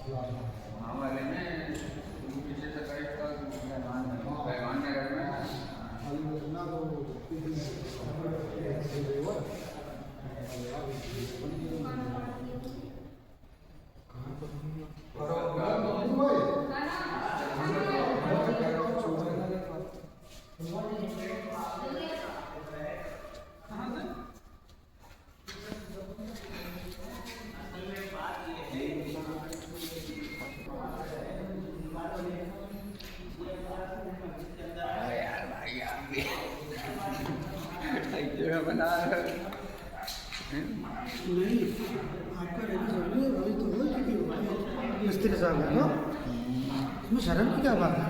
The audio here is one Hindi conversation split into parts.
वहाँ वाले में पीछे से कई पैमान नगर में बना नहीं आपका रेडी अभी तो हो क्योंकि मिस्त्री साहब है ना, इसमें शर्म की क्या बात है।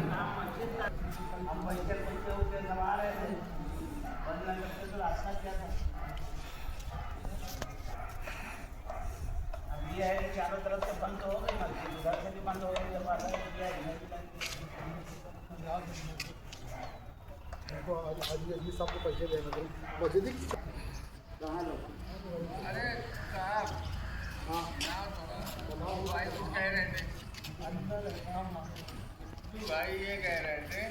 ये है चारों तरफ से बंद हो गई, उधर से भी बंद हो गई। आज सबको पैसे देना मस्जिद अरे साहब हाँ भाई कुछ कह रहे थे, भाई ये कह रहे थे